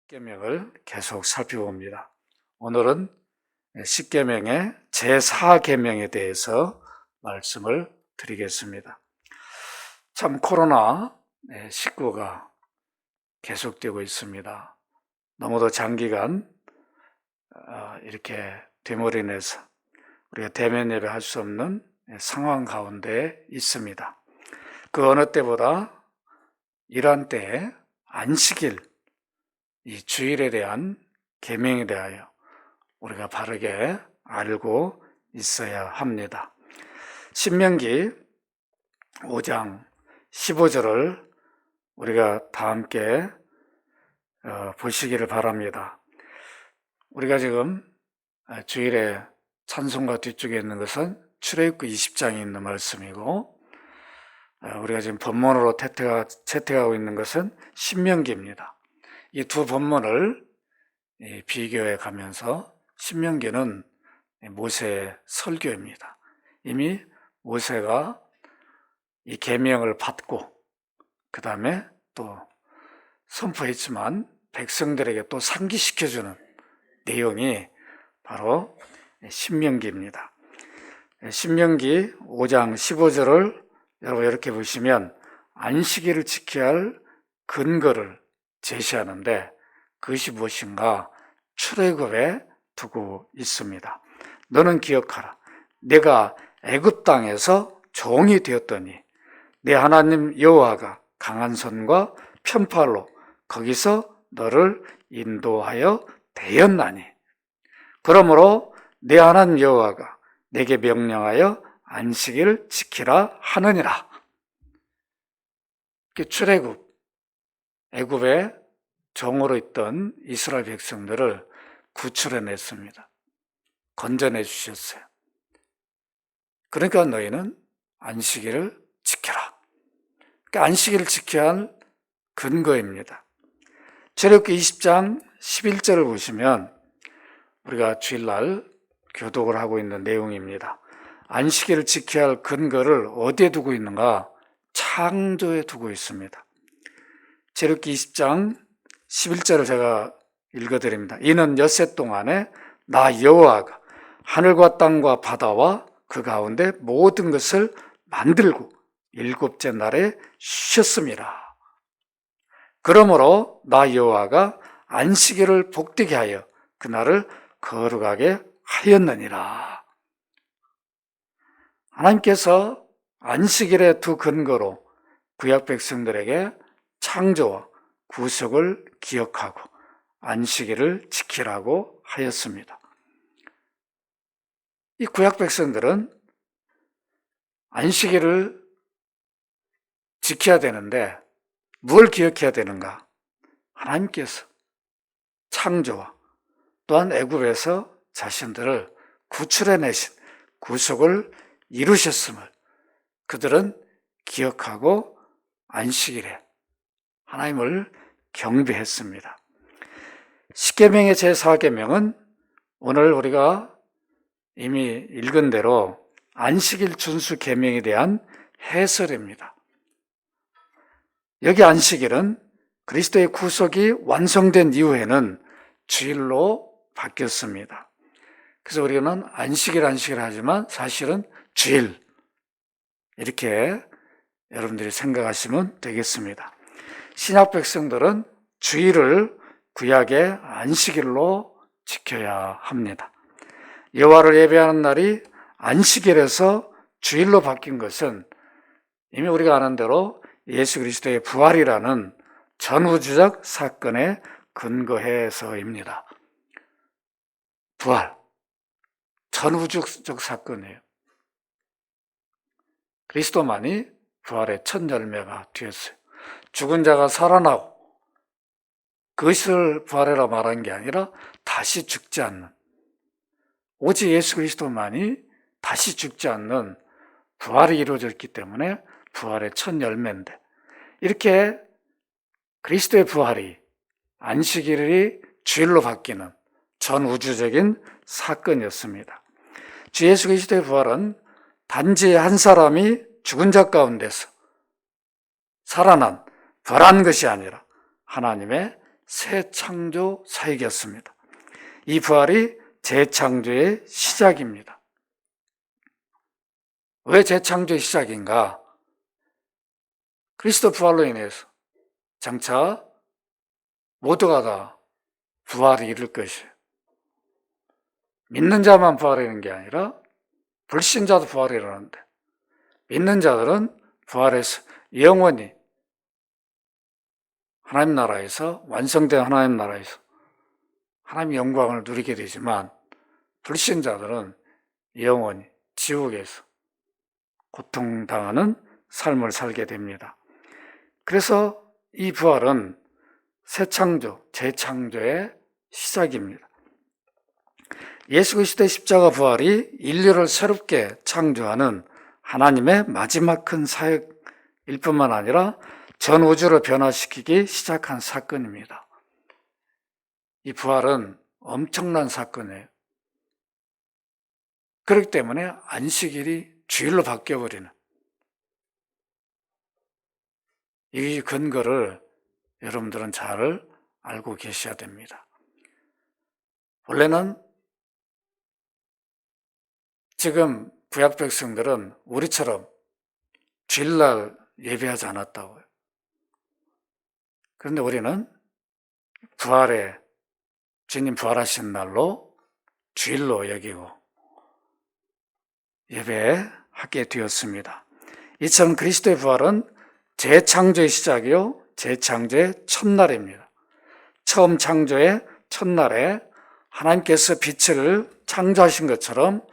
십계명을 계속 살펴봅니다. 오늘은 십계명의 제4계명에 대해서 말씀을 드리겠습니다. 참 코로나19가 계속되고 있습니다. 너무도 장기간 이렇게 됨으로 인해서 우리가 대면 예배할 수 없는 상황 가운데 있습니다. 그 어느 때보다 이러한 때에 안식일, 이 주일에 대한 계명에 대하여 우리가 바르게 알고 있어야 합니다. 신명기 5장 15절을 우리가 다 함께 보시기를 바랍니다. 우리가 지금 주일에 찬송가 뒤쪽에 있는 것은 출애굽기 20장에 있는 말씀이고, 우리가 지금 본문으로 채택하고 있는 것은 신명기입니다. 이 두 본문을 비교해 가면서 신명기는 모세의 설교입니다. 이미 모세가 이 계명을 받고 그 다음에 또 선포했지만 백성들에게 또 상기시켜주는 내용이 바로 신명기입니다. 신명기 5장 15절을 여러분 이렇게 보시면 안식일을 지켜야 할 근거를 제시하는데 그것이 무엇인가? 출애굽에 두고 있습니다. 너는 기억하라. 내가 애굽 땅에서 종이 되었더니 내 하나님 여호와가 강한 손과 편팔로 거기서 너를 인도하여 대었나니 그러므로 내 하나님 여호와가 내게 명령하여 안식일을 지키라 하느니라. 출애굽, 애굽의 종으로 있던 이스라엘 백성들을 구출해냈습니다. 건져내 주셨어요. 그러니까 너희는 안식일을 지켜라. 그러니까 안식일을 지켜야 할 근거입니다. 출애굽기 20장 11절을 보시면 우리가 주일날 교독을 하고 있는 내용입니다. 안식일을 지켜야 할 근거를 어디에 두고 있는가? 창조에 두고 있습니다. 출애굽기 20장 11절을 제가 읽어드립니다. 이는 엿새 동안에 나 여호와가 하늘과 땅과 바다와 그 가운데 모든 것을 만들고 일곱째 날에 쉬었음이라. 그러므로 나 여호와가 안식일을 복되게 하여 그날을 거룩하게 하였느니라. 하나님께서 안식일의 두 근거로 구약 백성들에게 창조와 구속을 기억하고 안식일을 지키라고 하였습니다. 이 구약 백성들은 안식일을 지켜야 되는데 뭘 기억해야 되는가? 하나님께서 창조와 또한 애굽에서 자신들을 구출해내신 구속을 이루셨음을 그들은 기억하고 안식일에 하나님을 경배했습니다. 십계명의 제4계명은 오늘 우리가 이미 읽은 대로 안식일 준수 계명에 대한 해설입니다. 여기 안식일은 그리스도의 구속이 완성된 이후에는 주일로 바뀌었습니다. 그래서 우리는 안식일 하지만 사실은 주일 이렇게 여러분들이 생각하시면 되겠습니다. 신약 백성들은 주일을 구약의 안식일로 지켜야 합니다. 여호와를 예배하는 날이 안식일에서 주일로 바뀐 것은 이미 우리가 아는 대로 예수 그리스도의 부활이라는 전우주적 사건에 근거해서입니다. 부활, 전우주적 사건이에요. 그리스도만이 부활의 첫 열매가 되었어요. 죽은 자가 살아나고 그것을 부활이라 말한 게 아니라 다시 죽지 않는, 오직 예수 그리스도만이 다시 죽지 않는 부활이 이루어졌기 때문에 부활의 첫 열매인데, 이렇게 그리스도의 부활이 안식일이 주일로 바뀌는 전 우주적인 사건이었습니다. 주 예수 그리스도의 부활은 단지 한 사람이 죽은 자 가운데서 살아난 부활한 것이 아니라 하나님의 새 창조 사역이었습니다. 이 부활이 재창조의 시작입니다. 왜 재창조의 시작인가? 그리스도 부활로 인해서 장차 모두가 다 부활이 이룰 것이에요. 믿는 자만 부활하는 게 아니라 불신자도 부활이 일어나는데, 믿는 자들은 부활해서 영원히 하나님 나라에서, 완성된 하나님 나라에서 하나님의 영광을 누리게 되지만, 불신자들은 영원히 지옥에서 고통당하는 삶을 살게 됩니다. 그래서 이 부활은 새 창조, 재창조의 시작입니다. 예수 그리스도의 십자가 부활이 인류를 새롭게 창조하는 하나님의 마지막 큰 사역일 뿐만 아니라 전 우주를 변화시키기 시작한 사건입니다. 이 부활은 엄청난 사건이에요. 그렇기 때문에 안식일이 주일로 바뀌어버리는, 이 근거를 여러분들은 잘 알고 계셔야 됩니다. 원래는 지금 구약 백성들은 우리처럼 주일날 예배하지 않았다고요. 그런데 우리는 주님 부활하신 날로 주일로 여기고 예배하게 되었습니다. 이처럼 그리스도의 부활은 재창조의 시작이요, 재창조의 첫날입니다. 처음 창조의 첫날에 하나님께서 빛을 창조하신 것처럼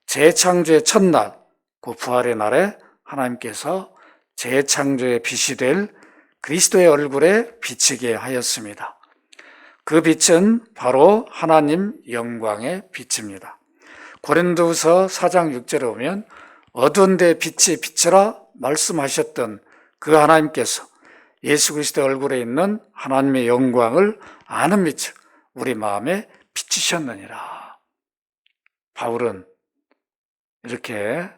재창조의 첫날, 그 부활의 날에 하나님께서 재창조의 빛이 될 그리스도의 얼굴에 비치게 하였습니다. 그 빛은 바로 하나님 영광의 빛입니다. 고린도후서 4장 6절에 보면 어두운 데 빛이 비치라 말씀하셨던 그 하나님께서 예수 그리스도의 얼굴에 있는 하나님의 영광을 아는 빛을 우리 마음에 비치셨느니라. 바울은 이렇게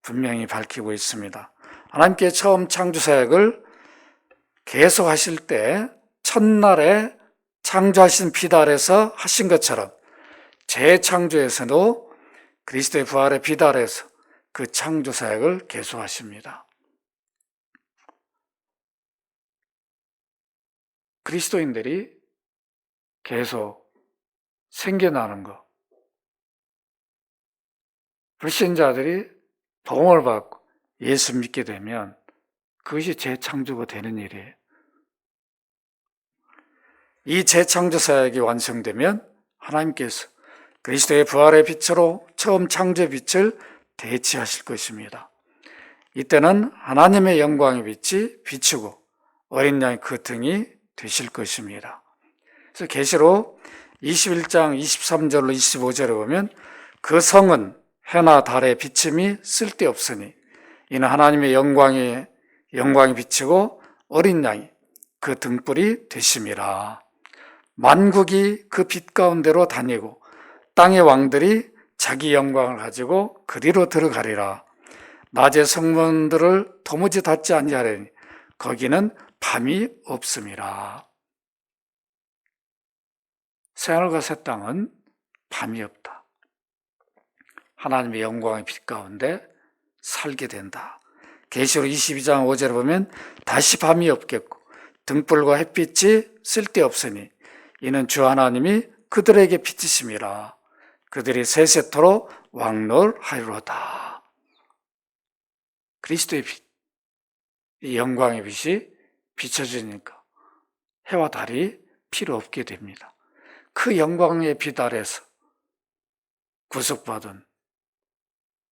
분명히 밝히고 있습니다. 하나님께 처음 창조 사역을 계속하실 때 첫날에 창조하신 빛 아래서 하신 것처럼 재창조에서도 그리스도의 부활의 빛 아래서 그 창조 사역을 계속하십니다. 그리스도인들이 계속 생겨나는 것, 불신자들이 복음을 받고 예수 믿게 되면 그것이 재창조가 되는 일이에요. 이 재창조 사역이 완성되면 하나님께서 그리스도의 부활의 빛으로 처음 창조의 빛을 대체하실 것입니다. 이때는 하나님의 영광의 빛이 비추고 어린 양의 그 등이 되실 것입니다. 그래서 계시록 21장 23절로 25절에 보면 그 성은 해나 달의 비침이 쓸데없으니 이는 하나님의 영광이 비치고 어린 양이 그 등불이 되심이라. 만국이 그 빛 가운데로 다니고 땅의 왕들이 자기 영광을 가지고 그리로 들어가리라. 낮의 성문들을 도무지 닫지 아니하리니 거기는 밤이 없음이라. 새하늘과 새 땅은 밤이 없다. 하나님의 영광의 빛 가운데 살게 된다. 계시록 22장 5절에 보면 다시 밤이 없겠고 등불과 햇빛이 쓸데없으니 이는 주 하나님이 그들에게 빛이심이라. 그들이 세세토록 왕노하리로다. 그리스도의 빛, 이 영광의 빛이 비춰지니까 해와 달이 필요 없게 됩니다. 그 영광의 빛 아래서 구속받은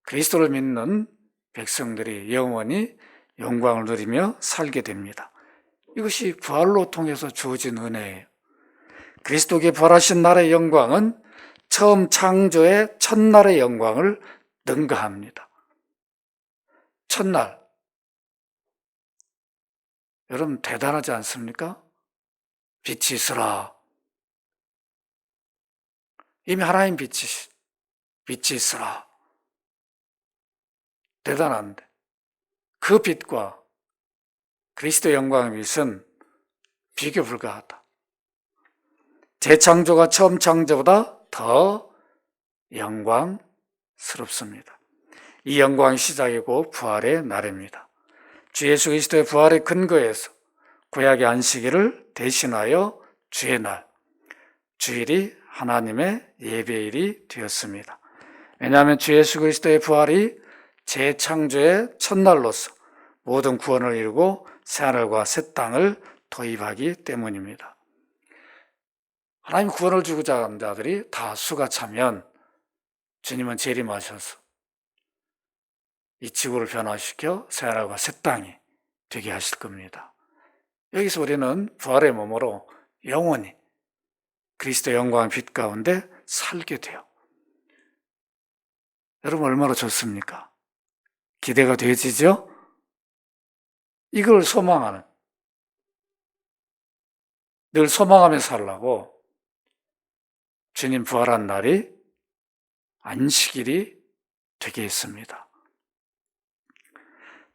그리스도를 믿는 백성들이 영원히 영광을 누리며 살게 됩니다. 이것이 부활로 통해서 주어진 은혜예요. 그리스도께 부활하신 날의 영광은 처음 창조의 첫날의 영광을 능가합니다. 첫날, 여러분 대단하지 않습니까? 빛이 있으라. 이미 하나님 빛이 있으라. 대단한데 그 빛과 그리스도의 영광의 빛은 비교 불가하다. 재창조가 처음 창조보다 더 영광스럽습니다. 이 영광의 시작이고 부활의 날입니다. 주 예수 그리스도의 부활의 근거에서 구약의 안식일을 대신하여 주의 날, 주일이 하나님의 예배일이 되었습니다. 왜냐하면 주 예수 그리스도의 부활이 재창조의 첫날로서 모든 구원을 이루고 새하늘과 새 땅을 도입하기 때문입니다. 하나님 구원을 주고자 하는 자들이 다 수가 차면 주님은 재림하셔서 이 지구를 변화시켜 새하늘과 새 땅이 되게 하실 겁니다. 여기서 우리는 부활의 몸으로 영원히 그리스도의 영광의 빛 가운데 살게 돼요. 여러분 얼마나 좋습니까? 기대가 되지죠? 이걸 소망하는, 늘 소망하며 살라고 주님 부활한 날이 안식일이 되게 했습니다.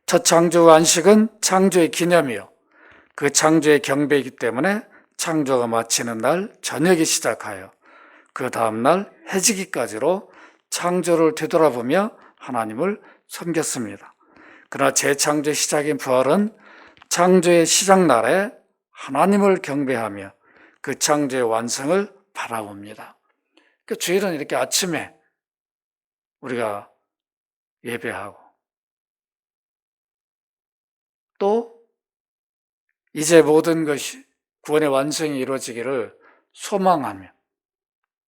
첫 창조 안식은 창조의 기념이요, 그 창조의 경배이기 때문에 창조가 마치는 날 저녁에 시작하여 그 다음날 해지기까지로 창조를 되돌아보며 하나님을 섬겼습니다. 그러나 재창조의 시작인 부활은 창조의 시작날에 하나님을 경배하며 그 창조의 완성을 바라봅니다. 그러니까 주일은 이렇게 아침에 우리가 예배하고 또 이제 모든 것이 구원의 완성이 이루어지기를 소망하며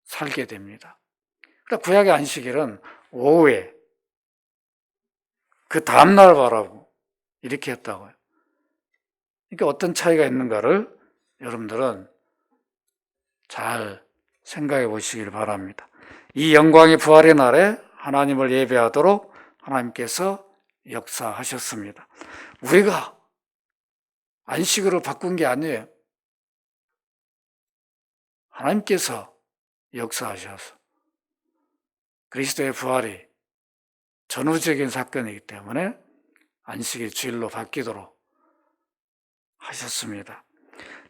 살게 됩니다. 그러니까 구약의 안식일은 오후에 그 다음날 바라보고 이렇게 했다고요. 그러니까 어떤 차이가 있는가를 여러분들은 잘 생각해 보시길 바랍니다. 이 영광의 부활의 날에 하나님을 예배하도록 하나님께서 역사하셨습니다. 우리가 안식일을 바꾼 게 아니에요. 하나님께서 역사하셔서 그리스도의 부활이 전후적인 사건이기 때문에 안식일 주일로 바뀌도록 하셨습니다.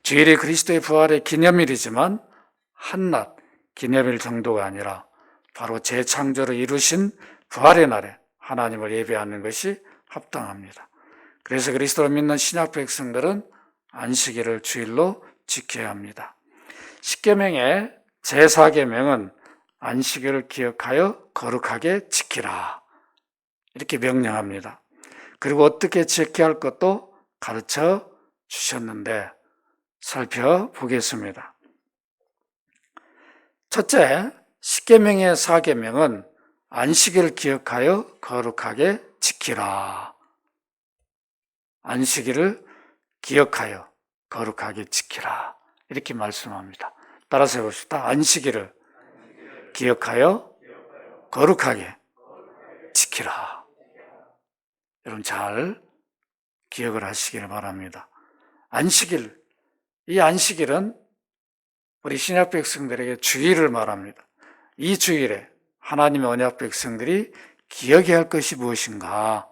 주일이 그리스도의 부활의 기념일이지만 한낱 기념일 정도가 아니라 바로 재창조를 이루신 부활의 날에 하나님을 예배하는 것이 합당합니다. 그래서 그리스도를 믿는 신약 백성들은 안식일을 주일로 지켜야 합니다. 십계명의 제4계명은 안식일을 기억하여 거룩하게 지키라 이렇게 명령합니다. 그리고 어떻게 지켜야 할 것도 가르쳐 주셨는데 살펴보겠습니다. 첫째, 십계명의 4계명은 안식일을 기억하여 거룩하게 지키라. 안식일을 기억하여 거룩하게 지키라 이렇게 말씀합니다. 따라서 해봅시다. 안식일을 기억하여 거룩하게 지키라. 여러분 잘 기억을 하시기를 바랍니다. 안식일, 이 안식일은 우리 신약 백성들에게 주일을 말합니다. 이 주일에 하나님의 언약 백성들이 기억해야 할 것이 무엇인가?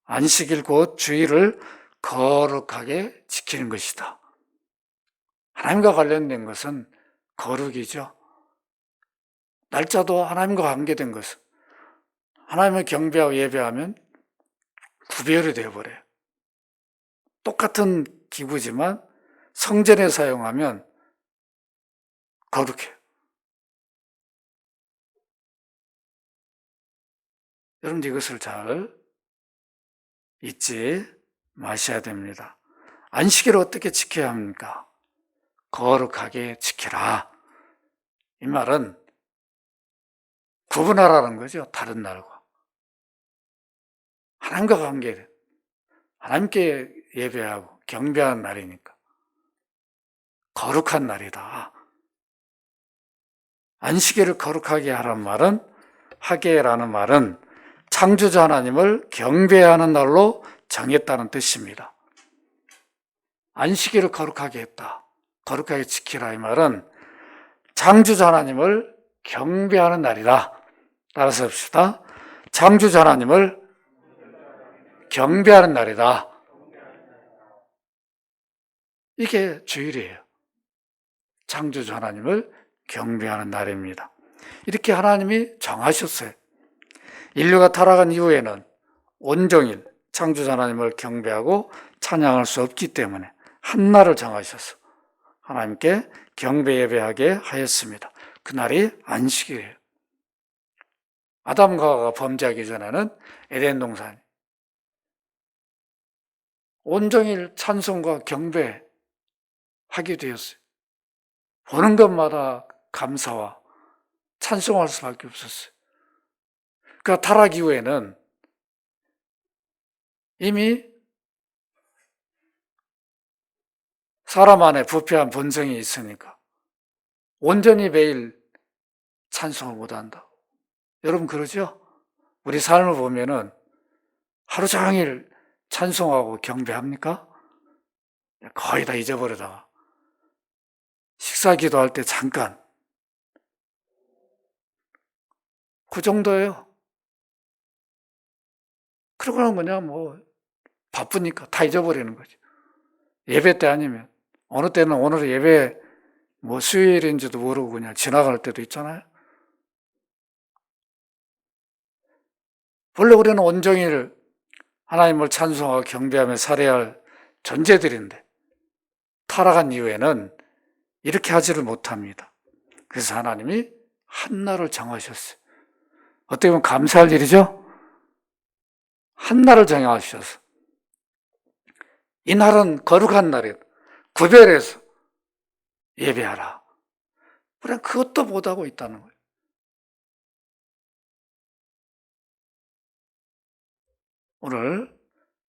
안식일 곧 주일을 거룩하게 지키는 것이다. 하나님과 관련된 것은 거룩이죠. 날짜도 하나님과 관계된 것은 하나님을 경배하고 예배하면 구별이 되어버려요. 똑같은 기구지만 성전에 사용하면 거룩해요. 여러분 이것을 잘 잊지 마셔야 됩니다. 안식일을 어떻게 지켜야 합니까? 거룩하게 지키라. 이 말은 구분하라는 거죠. 다른 날과. 하나님과 관계를, 하나님께 예배하고 경배하는 날이니까 거룩한 날이다. 안식일을 거룩하게 하라는 말은, 하게라는 말은 창조자 하나님을 경배하는 날로 정했다는 뜻입니다. 안식일을 거룩하게 했다. 거룩하게 지키라 이 말은 창조자 하나님을 경배하는 날이다. 따라서 합시다. 창조자 하나님을 경배하는 날이다. 이게 주일이에요. 창조주 하나님을 경배하는 날입니다. 이렇게 하나님이 정하셨어요. 인류가 타락한 이후에는 온종일 창조주 하나님을 경배하고 찬양할 수 없기 때문에 한날을 정하셔서 하나님께 경배 예배하게 하였습니다. 그날이 안식일이에요. 아담과 하와가 범죄하기 전에는 에덴 동산 온종일 찬송과 경배하게 되었어요. 보는 것마다 감사와 찬송할 수밖에 없었어요. 그러니까 타락 이후에는 이미 사람 안에 부패한 본성이 있으니까 온전히 매일 찬송을 못한다. 여러분 그러죠? 우리 삶을 보면은 하루 종일 찬송하고 경배합니까? 거의 다 잊어버리다가 식사 기도할 때 잠깐 그 정도예요. 그러고는 그냥 뭐 바쁘니까 다 잊어버리는 거죠. 예배 때 아니면 어느 때는 오늘 예배 뭐 수요일인지도 모르고 그냥 지나갈 때도 있잖아요. 원래 우리는 온종일 하나님을 찬송하고 경배하며 살아야 할 존재들인데 타락한 이후에는 이렇게 하지를 못합니다. 그래서 하나님이 한날을 정하셨어요. 어떻게 보면 감사할 일이죠? 한날을 정하셔서 이 날은 거룩한 날이다. 구별해서 예배하라. 우리는 그것도 못하고 있다는 거예요. 오늘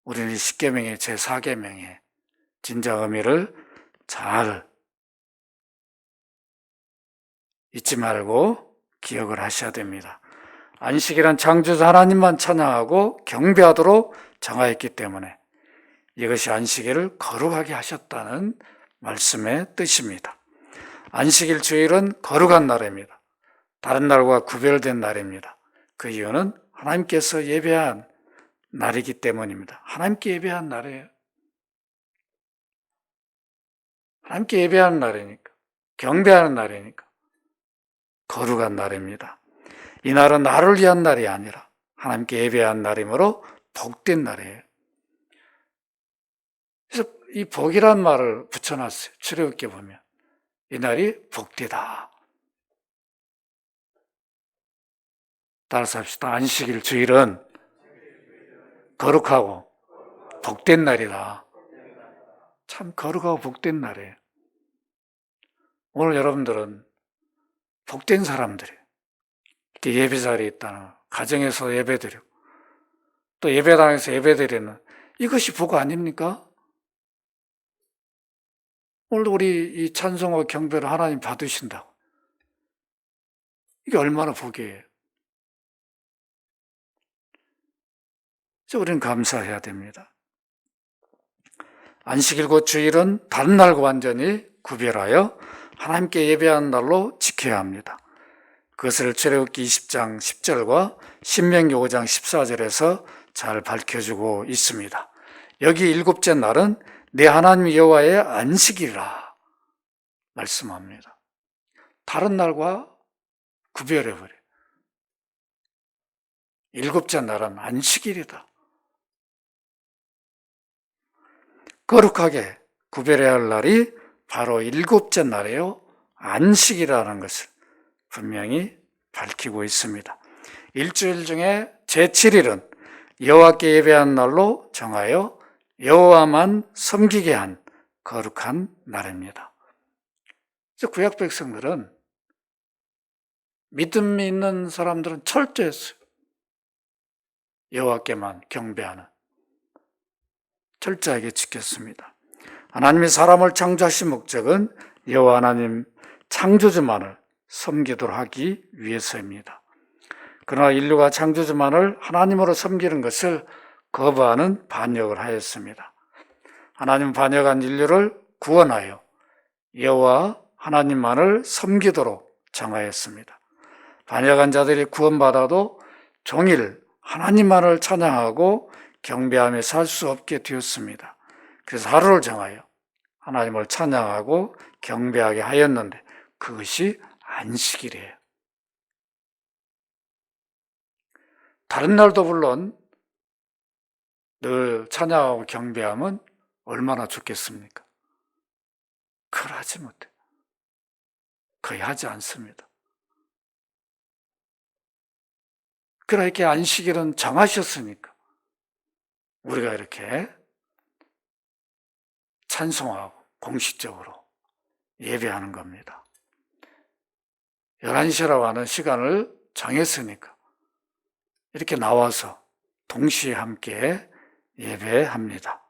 우리는 십계명의 제4계명의 진정 의미를 잘 잊지 말고 기억을 하셔야 됩니다. 안식이란 창조주 하나님만 찬양하고 경배하도록 정하였기 때문에 이것이 안식일을 거룩하게 하셨다는 말씀의 뜻입니다. 안식일 주일은 거룩한 날입니다. 다른 날과 구별된 날입니다. 그 이유는 하나님께서 예배한 날이기 때문입니다. 하나님께 예배한 날이에요. 하나님께 예배하는 날이니까, 경배하는 날이니까 거룩한 날입니다. 이 날은 나를 위한 날이 아니라 하나님께 예배한 날이므로 복된 날이에요. 그래서 이 복이란 말을 붙여놨어요. 출애굽기에 보면 이 날이 복되다. 따라서 합시다. 안식일 주일은 거룩하고 복된 날이다. 참 거룩하고 복된 날이에요. 오늘 여러분들은 복된 사람들이에요. 이렇게 예배 자리에 있다는 가정에서 예배드리고 또 예배당에서 예배드리는 이것이 복 아닙니까? 오늘 우리 이 찬송과 경배를 하나님 받으신다고. 이게 얼마나 복이에요. 그래서 우리는 감사해야 됩니다. 안식일 곧 주일은 다른 날과 완전히 구별하여 하나님께 예배하는 날로 지켜야 합니다. 그것을 출애굽기 20장 10절과 신명기 5장 14절에서 잘 밝혀주고 있습니다. 여기 일곱째 날은 내 하나님 여호와의 안식이라 말씀합니다. 다른 날과 구별해버려요. 일곱째 날은 안식일이다. 거룩하게 구별해야 할 날이 바로 일곱째 날이에요. 안식이라는 것을 분명히 밝히고 있습니다. 일주일 중에 제7일은 여호와께 예배한 날로 정하여 여호와만 섬기게 한 거룩한 날입니다. 그래서 구약 백성들은 믿음이 있는 사람들은 철저했어요. 여호와께만 경배하는 철저하게 지켰습니다. 하나님이 사람을 창조하신 목적은 여호와 하나님 창조주만을 섬기도록 하기 위해서입니다. 그러나 인류가 창조주만을 하나님으로 섬기는 것을 거부하는 반역을 하였습니다. 하나님 반역한 인류를 구원하여 여호와 하나님만을 섬기도록 정하였습니다. 반역한 자들이 구원받아도 종일 하나님만을 찬양하고 경배하며 살 수 없게 되었습니다. 그래서 하루를 정하여 하나님을 찬양하고 경배하게 하였는데 그것이 안식일이에요. 다른 날도 물론 늘 찬양하고 경배하면 얼마나 좋겠습니까? 그걸 하지 못해요. 거의 하지 않습니다. 그러나 이렇게 안식일은 정하셨으니까 우리가 이렇게 찬송하고 공식적으로 예배하는 겁니다. 11시라고 하는 시간을 정했으니까 이렇게 나와서 동시에 함께 예배합니다.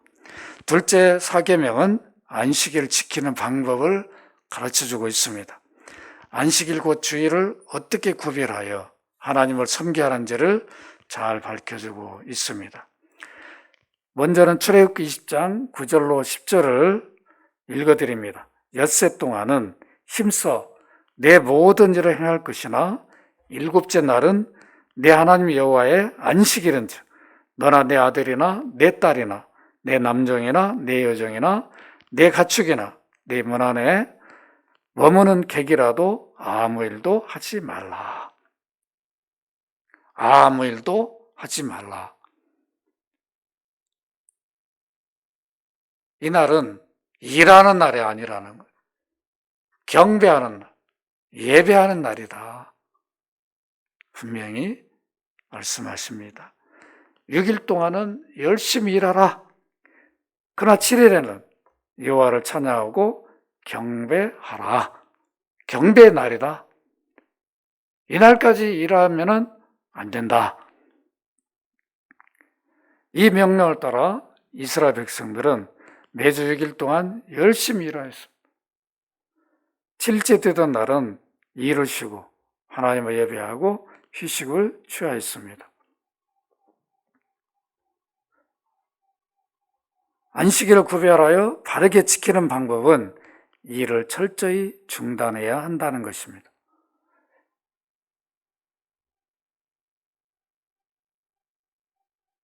둘째 사계명은 안식일을 지키는 방법을 가르쳐주고 있습니다. 안식일 곧 주일을 어떻게 구별하여 하나님을 섬겨하는지를 잘 밝혀주고 있습니다. 먼저는 출애굽기 20장 9절로 10절을 읽어드립니다. 엿새 동안은 힘써 내 모든 일을 행할 것이나 일곱째 날은 내 하나님 여호와의 안식일은즉 너나 내 아들이나 내 딸이나 내 남종이나 내 여종이나 내 가축이나 내 문 안에 머무는 객이라도 아무 일도 하지 말라. 아무 일도 하지 말라. 이 날은 일하는 날이 아니라는 거예요. 경배하는 날, 예배하는 날이다. 분명히 말씀하십니다. 6일 동안은 열심히 일하라. 그러나 7일에는 여호와를 찬양하고 경배하라. 경배의 날이다. 이날까지 일하면은 안 된다. 이 명령을 따라 이스라엘 백성들은 매주 6일 동안 열심히 일하였습니다. 7일째 되던 날은 일을 쉬고 하나님을 예배하고 휴식을 취하였습니다. 안식일을 구별하여 바르게 지키는 방법은 일을 철저히 중단해야 한다는 것입니다.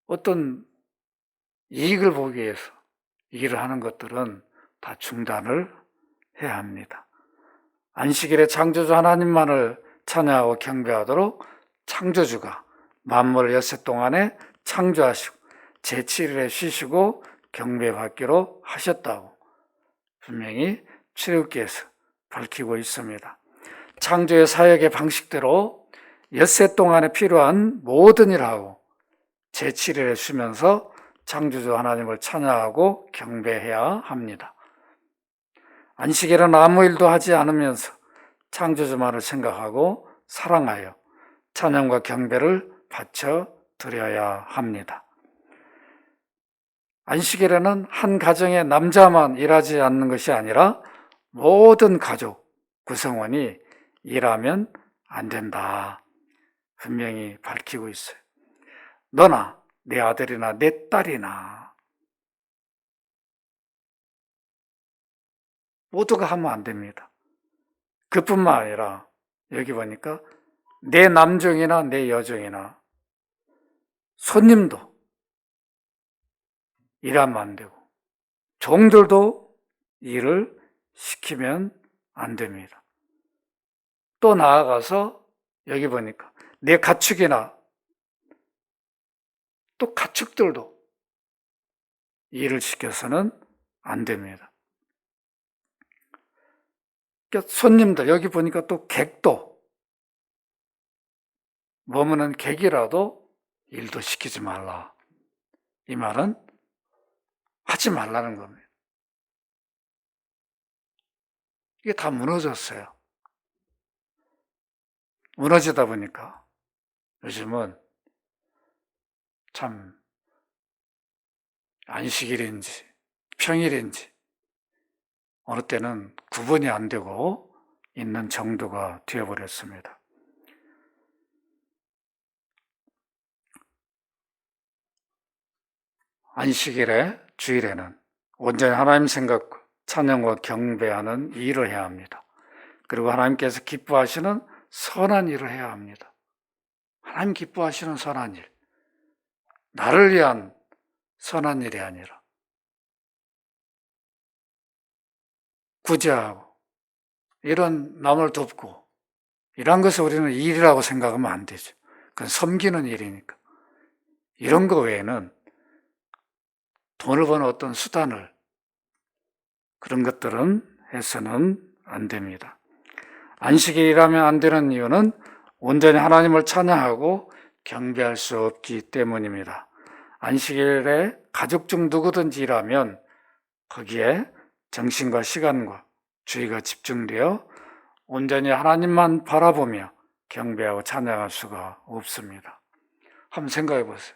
어떤 이익을 보기 위해서 일을 하는 것들은 다 중단을 해야 합니다. 안식일에 창조주 하나님만을 찬양하고 경배하도록 창조주가 만물을 엿새 동안에 창조하시고 제7일에 쉬시고 경배받기로 하셨다고 분명히 출애굽기에서 밝히고 있습니다. 창조의 사역의 방식대로 엿새 동안에 필요한 모든 일을 하고 제7일에 쉬면서 창조주 하나님을 찬양하고 경배해야 합니다. 안식일은 아무 일도 하지 않으면서 창조주만을 생각하고 사랑하여 찬양과 경배를 바쳐 드려야 합니다. 안식일에는 한 가정의 남자만 일하지 않는 것이 아니라 모든 가족 구성원이 일하면 안 된다. 분명히 밝히고 있어요. 너나 내 아들이나 내 딸이나 모두가 하면 안 됩니다. 그뿐만 아니라 여기 보니까 내 남종이나 내 여종이나 손님도 일하면 안 되고 종들도 일을 시키면 안 됩니다. 또 나아가서 여기 보니까 내 가축이나 또 가축들도 일을 시켜서는 안 됩니다. 그러니까 손님들 여기 보니까 또 객도 머무는 객이라도 일도 시키지 말라. 이 말은 하지 말라는 겁니다. 이게 다 무너졌어요. 무너지다 보니까 요즘은 참 안식일인지 평일인지 어느 때는 구분이 안 되고 있는 정도가 되어버렸습니다. 안식일에 주일에는 온전히 하나님 생각과 찬양과 경배하는 일을 해야 합니다. 그리고 하나님께서 기뻐하시는 선한 일을 해야 합니다. 하나님 기뻐하시는 선한 일, 나를 위한 선한 일이 아니라 구제하고 이런 남을 돕고 이런 것을 우리는 일이라고 생각하면 안 되죠. 그건 섬기는 일이니까. 이런 거 외에는 돈을 버는 어떤 수단을 그런 것들은 해서는 안 됩니다. 안식일이라면 안 되는 이유는 온전히 하나님을 찬양하고 경배할 수 없기 때문입니다. 안식일에 가족 중 누구든지 일하면 거기에 정신과 시간과 주의가 집중되어 온전히 하나님만 바라보며 경배하고 찬양할 수가 없습니다. 한번 생각해 보세요.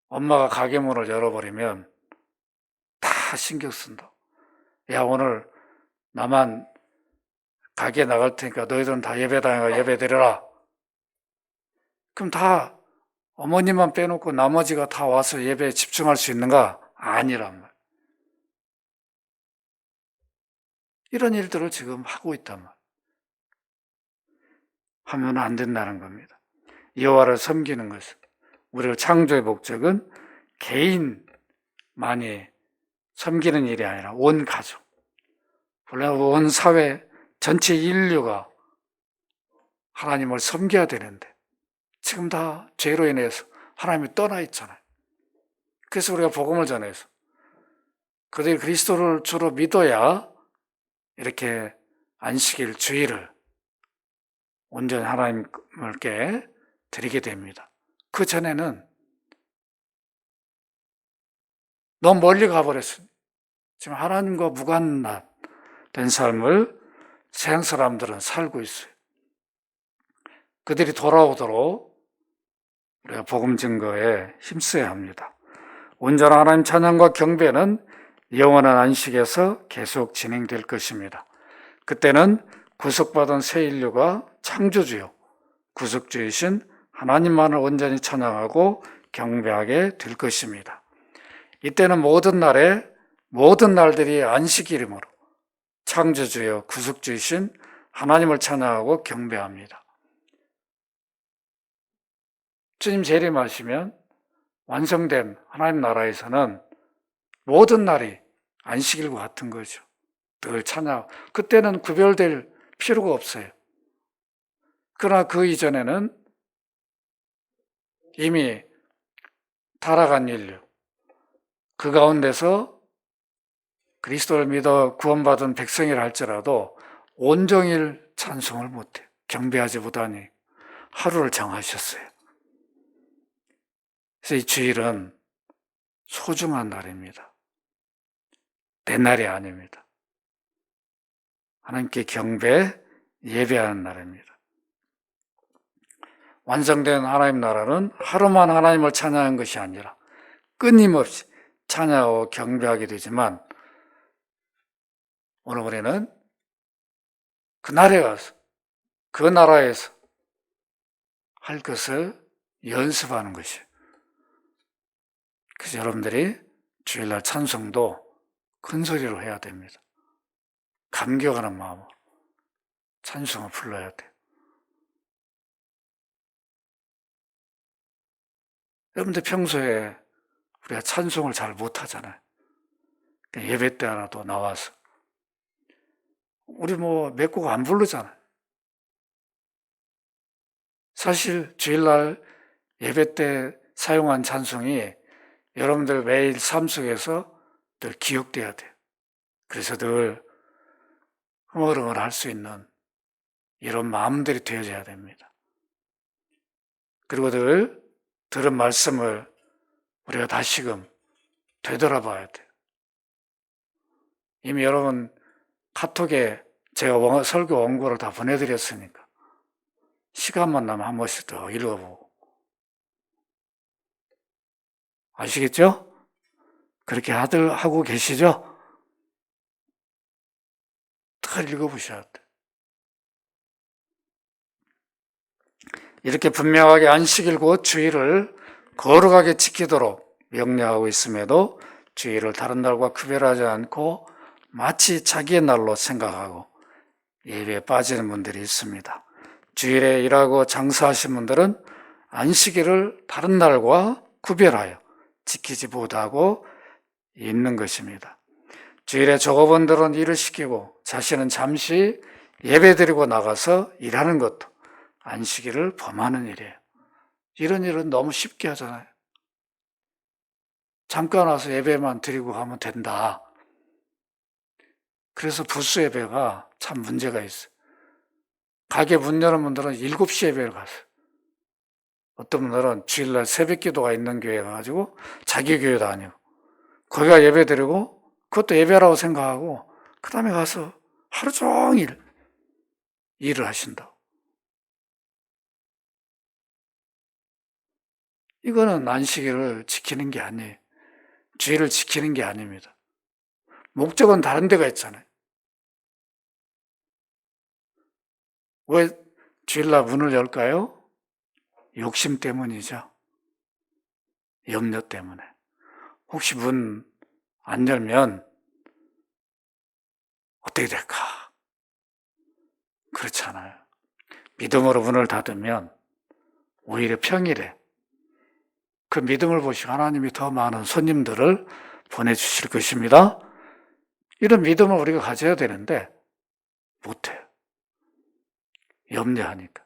엄마가 가게 문을 열어버리면 다 신경 쓴다. 야, 오늘 나만 가게 나갈 테니까 너희들은 다 예배당에 예배 드려라. 그럼 다 어머니만 빼놓고 나머지가 다 와서 예배에 집중할 수 있는가? 아니란 말. 이런 일들을 지금 하고 있단 말. 하면 안 된다는 겁니다. 여호와를 섬기는 것은 우리를 창조의 목적은 개인만이 섬기는 일이 아니라 온 가족, 물론 온 사회 전체 인류가 하나님을 섬겨야 되는데 지금 다 죄로 인해서 하나님이 떠나 있잖아요. 그래서 우리가 복음을 전해서 그들이 그리스도를 주로 믿어야 이렇게 안식일 주일을 온전히 하나님께 드리게 됩니다. 그 전에는 너무 멀리 가버렸습니다. 지금 하나님과 무관된 삶을 세상 사람들은 살고 있어요. 그들이 돌아오도록 우리가 복음 증거에 힘써야 합니다. 온전한 하나님 찬양과 경배는 영원한 안식에서 계속 진행될 것입니다. 그때는 구속받은 새 인류가 창조주요 구속주이신 하나님만을 온전히 찬양하고 경배하게 될 것입니다. 이때는 모든 날들이 안식일이므로 창조주요 구속주이신 하나님을 찬양하고 경배합니다. 주님 재림하시면 완성된 하나님 나라에서는 모든 날이 안식일과 같은 거죠. 늘 찬양. 그때는 구별될 필요가 없어요. 그러나 그 이전에는 이미 타락한 인류, 그 가운데서 그리스도를 믿어 구원받은 백성이라 할지라도 온종일 찬송을 못해요. 경배하지 못하니 하루를 정하셨어요. 그래서 이 주일은 소중한 날입니다. 내 날이 아닙니다. 하나님께 경배, 예배하는 날입니다. 완성된 하나님 나라는 하루만 하나님을 찬양한 것이 아니라 끊임없이 찬양하고 경배하게 되지만 오늘 우리는 그 날에 가서 그 나라에서 할 것을 연습하는 것이에요. 그래서 여러분들이 주일날 찬송도 큰 소리로 해야 됩니다. 감격하는 마음으로 찬송을 불러야 돼요. 여러분들 평소에 우리가 찬송을 잘 못하잖아요. 예배 때 하나도 나와서 우리 몇 곡 안 부르잖아요. 사실 주일날 예배 때 사용한 찬송이 여러분들 매일 삶 속에서 늘 기억돼야 돼요. 그래서 늘 흥얼흥얼 할 수 있는 이런 마음들이 되어져야 됩니다. 그리고 늘 들은 말씀을 우리가 다시금 되돌아봐야 돼요. 이미 여러분 카톡에 제가 설교 원고를 다 보내드렸으니까 시간만 나면 한 번씩 더 읽어보고 아시겠죠? 그렇게 하고 계시죠? 다 읽어보셔야 돼요. 이렇게 분명하게 안식일 곧 주일을 거룩하게 지키도록 명령하고 있음에도 주일을 다른 날과 구별하지 않고 마치 자기의 날로 생각하고 예배에 빠지는 분들이 있습니다. 주일에 일하고 장사하신 분들은 안식일을 다른 날과 구별하여 지키지 못하고 있는 것입니다. 주일에 종업원들은 일을 시키고 자신은 잠시 예배드리고 나가서 일하는 것도 안식일을 범하는 일이에요. 이런 일은 너무 쉽게 하잖아요. 잠깐 와서 예배만 드리고 가면 된다. 그래서 부수 예배가 참 문제가 있어요. 가게 문 여는 분들은 7시 예배를 갔어요. 어떤 분들은 주일날 새벽 기도가 있는 교회 가가지고 자기 교회 다니고 거기가 예배 드리고 그것도 예배라고 생각하고 그 다음에 가서 하루 종일 일을 하신다고. 이거는 안식일을 지키는 게 아니에요. 주일을 지키는 게 아닙니다. 목적은 다른 데가 있잖아요. 왜 주일날 문을 열까요? 욕심 때문이죠. 염려 때문에. 혹시 문 안 열면 어떻게 될까? 그렇잖아요. 믿음으로 문을 닫으면 오히려 평일에 그 믿음을 보시고 하나님이 더 많은 손님들을 보내주실 것입니다. 이런 믿음을 우리가 가져야 되는데 못해요. 염려하니까.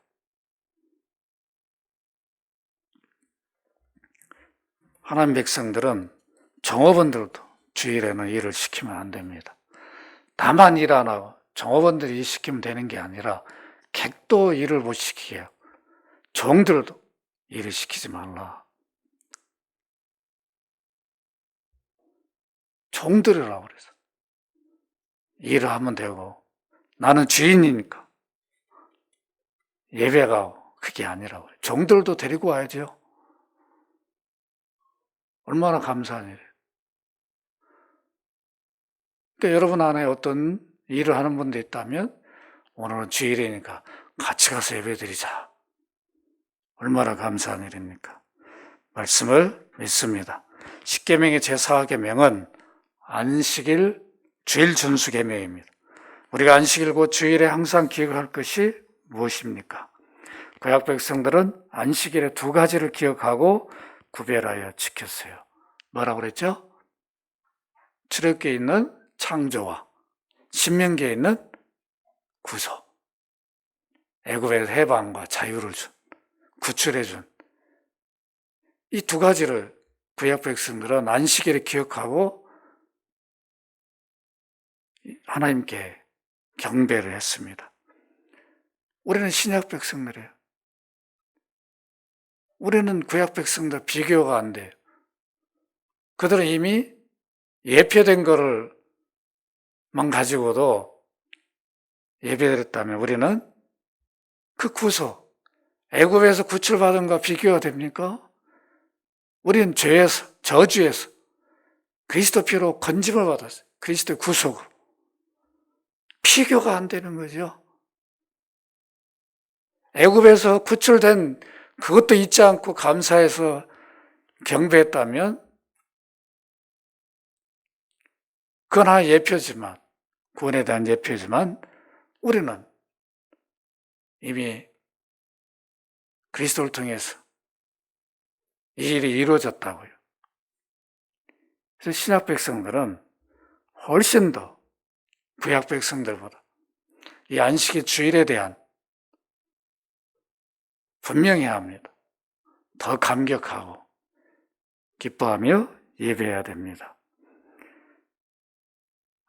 하나님 백성들은 종업원들도 주일에는 일을 시키면 안 됩니다. 다만 일 안 하고 종업원들이 일 시키면 되는 게 아니라 객도 일을 못 시키게 해요. 종들도 일을 시키지 말라. 종들이라고 그래서 일을 하면 되고 나는 주인이니까 예배가 그게 아니라고 그래요. 종들도 데리고 와야죠. 얼마나 감사한 일이에요. 그러니까 여러분 안에 어떤 일을 하는 분도 있다면 오늘은 주일이니까 같이 가서 예배드리자. 얼마나 감사한 일입니까? 말씀을 믿습니다. 십계명의 제4계명은 안식일 주일 준수 계명입니다. 우리가 안식일 곧 주일에 항상 기억할 것이 무엇입니까? 구약 백성들은 안식일에 2가지를 기억하고 구별하여 지켰어요. 뭐라고 그랬죠? 출애굽기에 있는 창조와 신명기에 있는 구속. 애굽의 해방과 자유를 준, 구출해 준 이 2가지를 구약 백성들은 안식일에 기억하고 하나님께 경배를 했습니다. 우리는 신약 백성들이에요. 우리는 구약 백성들 비교가 안 돼요. 그들은 이미 예표된 거를 만 가지고도 예배드렸다면 우리는 그 구속, 애굽에서 구출받은 거 비교가 됩니까? 우리는 죄에서, 저주에서 그리스도 피로 건짐을 받았어요. 그리스도의 구속으로. 비교가 안 되는 거죠. 애굽에서 구출된 그것도 잊지 않고 감사해서 경배했다면 그건 하나의 예표지만, 구원에 대한 예표지만 우리는 이미 그리스도를 통해서 이 일이 이루어졌다고요. 그래서 신약 백성들은 훨씬 더 구약 백성들보다 이 안식의 주일에 대한 분명히 합니다. 더 감격하고 기뻐하며 예배해야 됩니다.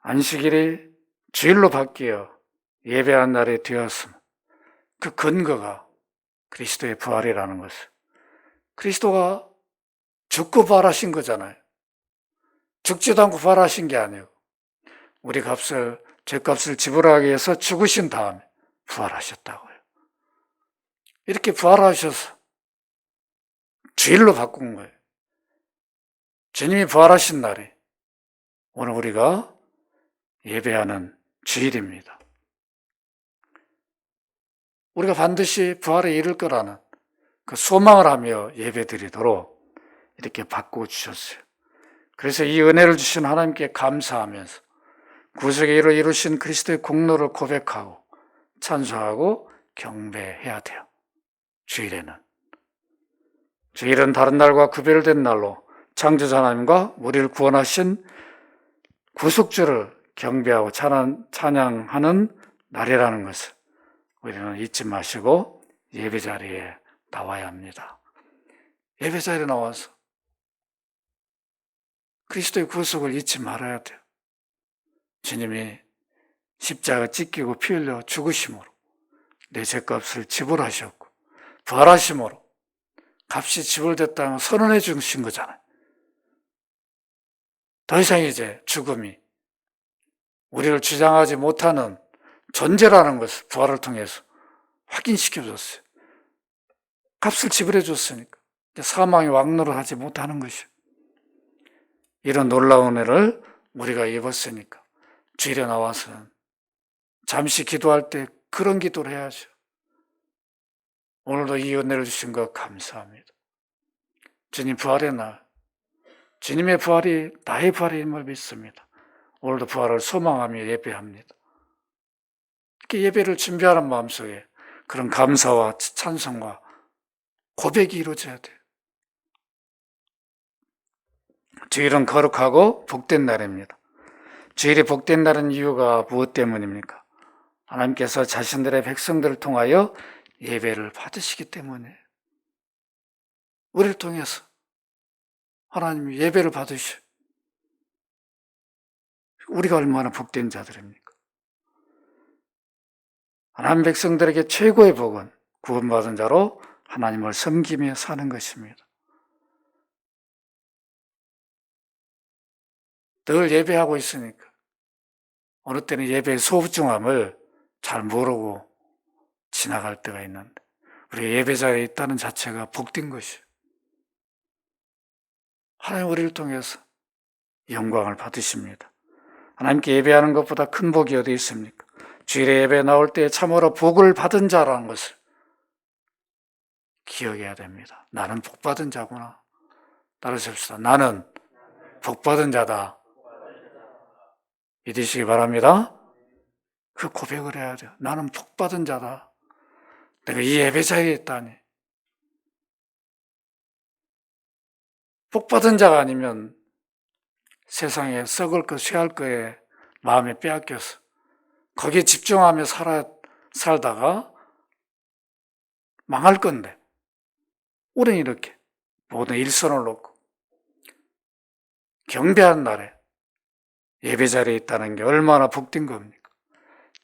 안식일이 주일로 바뀌어 예배한 날이 되었음. 그 근거가 그리스도의 부활이라는 것을. 그리스도가 죽고 부활하신 거잖아요. 죽지도 않고 부활하신 게 아니고 우리 값을, 죄값을 지불하기 위해서 죽으신 다음에 부활하셨다고요. 이렇게 부활하셔서 주일로 바꾼 거예요. 주님이 부활하신 날이 오늘 우리가 예배하는 주일입니다. 우리가 반드시 부활에 이를 거라는 그 소망을 하며 예배드리도록 이렇게 바꿔주셨어요. 그래서 이 은혜를 주신 하나님께 감사하면서 구속의 일을 이루신 그리스도의 공로를 고백하고 찬송하고 경배해야 돼요. 주일에는. 주일은 다른 날과 구별된 날로 창조자 하나님과 우리를 구원하신 구속주를 경배하고 찬양하는 날이라는 것을 우리는 잊지 마시고 예배 자리에 나와야 합니다. 예배 자리에 나와서 그리스도의 구속을 잊지 말아야 돼요. 주님이 십자가 찢기고 피 흘려 죽으심으로 내 죄값을 지불하셨고 부활하심으로 값이 지불됐다는 선언해 주신 거잖아요. 더 이상 이제 죽음이 우리를 주장하지 못하는 존재라는 것을 부활을 통해서 확인시켜줬어요. 값을 지불해 줬으니까 사망이 왕노를 하지 못하는 것이에요. 이런 놀라운 은혜를 우리가 입었으니까 주일에 나와서는 잠시 기도할 때 그런 기도를 해야죠. 오늘도 이 은혜를 주신 것 감사합니다. 주님 부활의 날, 주님의 부활이 나의 부활임을 믿습니다. 오늘도 부활을 소망하며 예배합니다. 이렇게 예배를 준비하는 마음속에 그런 감사와 찬송과 고백이 이루어져야 돼요. 주일은 거룩하고 복된 날입니다. 주일이 복된 날은 이유가 무엇 때문입니까? 하나님께서 자신들의 백성들을 통하여 예배를 받으시기 때문에 우리를 통해서 하나님이 예배를 받으셔. 우리가 얼마나 복된 자들입니까? 하나님 백성들에게 최고의 복은 구원받은 자로 하나님을 섬기며 사는 것입니다. 늘 예배하고 있으니까 어느 때는 예배의 소중함을 잘 모르고 지나갈 때가 있는데 우리가 예배 자리에 있다는 자체가 복된 것이에요. 하나님 우리를 통해서 영광을 받으십니다. 하나님께 예배하는 것보다 큰 복이 어디 있습니까? 주일에 예배 나올 때 참으로 복을 받은 자라는 것을 기억해야 됩니다. 나는 복 받은 자구나. 따라합시다. 나는 복 받은 자다. 믿으시기 바랍니다. 그 고백을 해야 돼요. 나는 복 받은 자다. 내가 이 예배 자리에 있다니. 복 받은 자가 아니면 세상에 썩을 것, 쇠할 거에 마음에 빼앗겨서 거기에 집중하며 살다가 망할 건데 우리는 이렇게 모든 일선을 놓고 경배한 날에 예배 자리에 있다는 게 얼마나 복된 겁니까?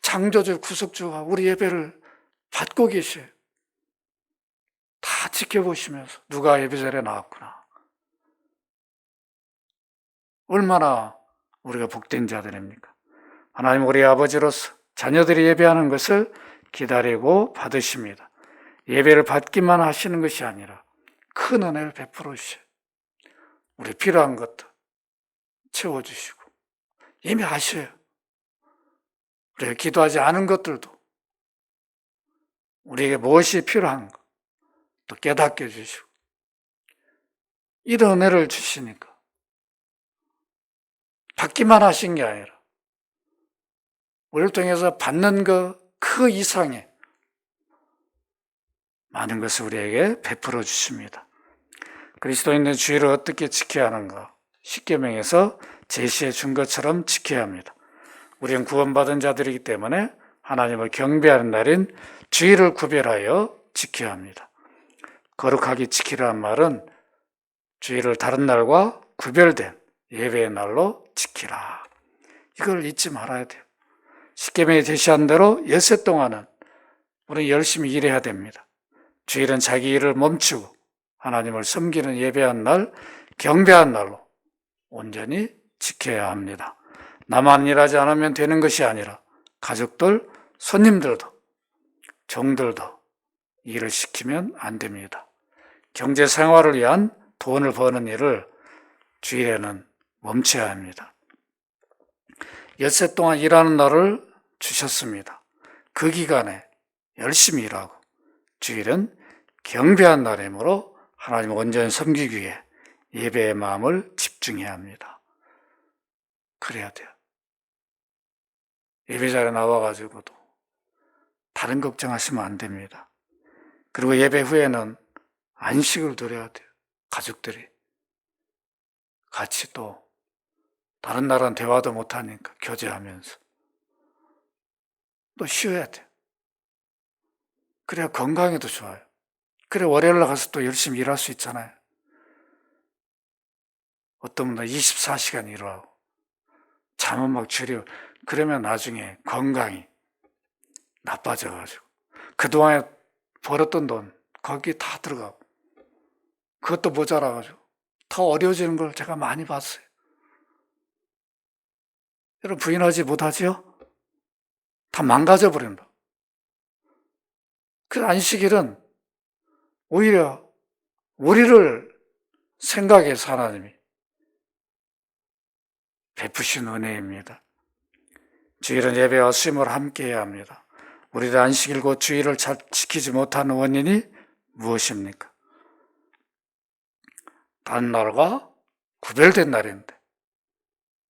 창조주, 구속주가 우리 예배를 받고 계셔요. 다 지켜보시면서 누가 예배 자리에 나왔구나. 얼마나 우리가 복된 자들입니까? 하나님 우리 아버지로서 자녀들이 예배하는 것을 기다리고 받으십니다. 예배를 받기만 하시는 것이 아니라 큰 은혜를 베풀어 주셔요. 우리 필요한 것도 채워주시고 이미 아셔요. 우리가 기도하지 않은 것들도 우리에게 무엇이 필요한가 또 깨닫게 해주시고 이런 은혜를 주시니까 받기만 하신 게 아니라 우리를 통해서 받는 그 이상의 많은 것을 우리에게 베풀어 주십니다. 그리스도인의 주의를 어떻게 지켜야 하는가? 십계명에서 제시해 준 것처럼 지켜야 합니다. 우리는 구원받은 자들이기 때문에 하나님을 경배하는 날인 주의를 구별하여 지켜야 합니다. 거룩하게 지키라는 말은 주의를 다른 날과 구별된 예배의 날로 지키라. 이걸 잊지 말아야 돼요. 십계명에 제시한 대로 엿새 동안은 우리는 열심히 일해야 됩니다. 주일은 자기 일을 멈추고 하나님을 섬기는 예배한 날, 경배한 날로 온전히 지켜야 합니다. 나만 일하지 않으면 되는 것이 아니라 가족들, 손님들도, 종들도 일을 시키면 안 됩니다. 경제 생활을 위한 돈을 버는 일을 주일에는 멈춰야 합니다. 엿새 동안 일하는 날을 주셨습니다. 그 기간에 열심히 일하고 주일은 경배한 날이므로 하나님을 온전히 섬기기 위해 예배의 마음을 집중해야 합니다. 그래야 돼요. 예배 자리에 나와가지고도 다른 걱정하시면 안 됩니다. 그리고 예배 후에는 안식을 드려야 돼요. 가족들이 같이 또 다른 나라는 대화도 못하니까 교제하면서 또 쉬어야 돼. 그래야 건강에도 좋아요. 그래 월요일 날 가서 또 열심히 일할 수 있잖아요. 어떤 분은 24시간 일하고 잠은 막 줄여. 그러면 나중에 건강이 나빠져가지고 그동안에 벌었던 돈 거기 다 들어가고 그것도 모자라가지고 더 어려워지는 걸 제가 많이 봤어요. 여러분 부인하지 못하지요? 다 망가져 버린다. 그 안식일은 오히려 우리를 생각해서 하나님이 베푸신 은혜입니다. 주일은 예배와 수임을 함께 해야 합니다. 우리들 안식일 곧 주일을 잘 지키지 못하는 원인이 무엇입니까? 다른 날과 구별된 날인데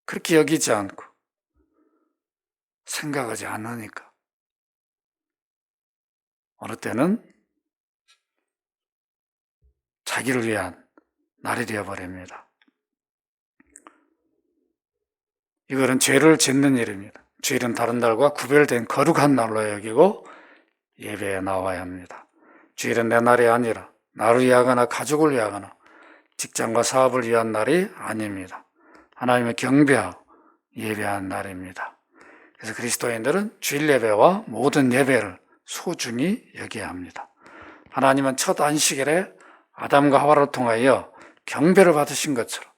그렇게 여기지 않고 생각하지 않으니까 어느 때는 자기를 위한 날이 되어버립니다. 이거는 죄를 짓는 일입니다. 주일은 다른 날과 구별된 거룩한 날로 여기고 예배에 나와야 합니다. 주일은 내 날이 아니라 나를 위하거나 가족을 위하거나 직장과 사업을 위한 날이 아닙니다. 하나님을 경배하고 예배한 날입니다. 그래서 그리스도인들은 주일 예배와 모든 예배를 소중히 여겨야 합니다. 하나님은 첫 안식일에 아담과 하와를 통하여 경배를 받으신 것처럼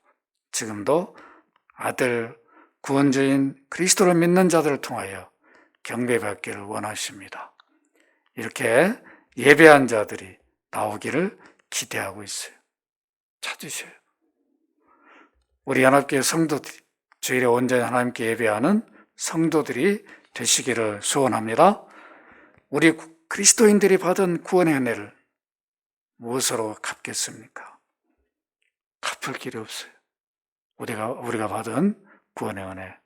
지금도 아들 구원주인 그리스도를 믿는 자들을 통하여 경배받기를 원하십니다. 이렇게 예배한 자들이 나오기를 기대하고 있어요. 찾으셔요. 우리 연합교회 성도들이 주일에 온전히 하나님께 예배하는 성도들이 되시기를 소원합니다. 우리 그리스도인들이 받은 구원의 은혜를 무엇으로 갚겠습니까? 갚을 길이 없어요. 우리가 받은 구원의 은혜,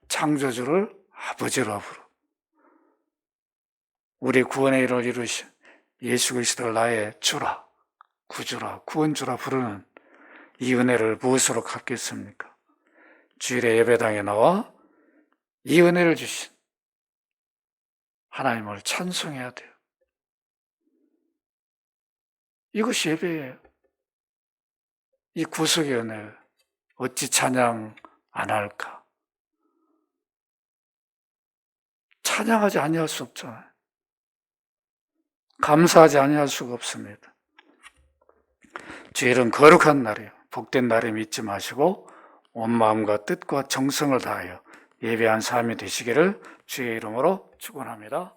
창조주를 아버지로 부르 우리 구원의 일을 이루신 예수 그리스도를 나의 주라, 구주라, 구원주라 부르는 이 은혜를 무엇으로 갚겠습니까? 주일에 예배당에 나와 이 은혜를 주신 하나님을 찬송해야 돼요. 이것이 예배예요. 이 구속의 은혜를 어찌 찬양 안 할까? 찬양하지 아니할 수 없잖아요. 감사하지 아니할 수가 없습니다. 주일은 거룩한 날이에요. 복된 날에 믿지 마시고 온 마음과 뜻과 정성을 다하여 예배한 삶이 되시기를 주의 이름으로 축원합니다.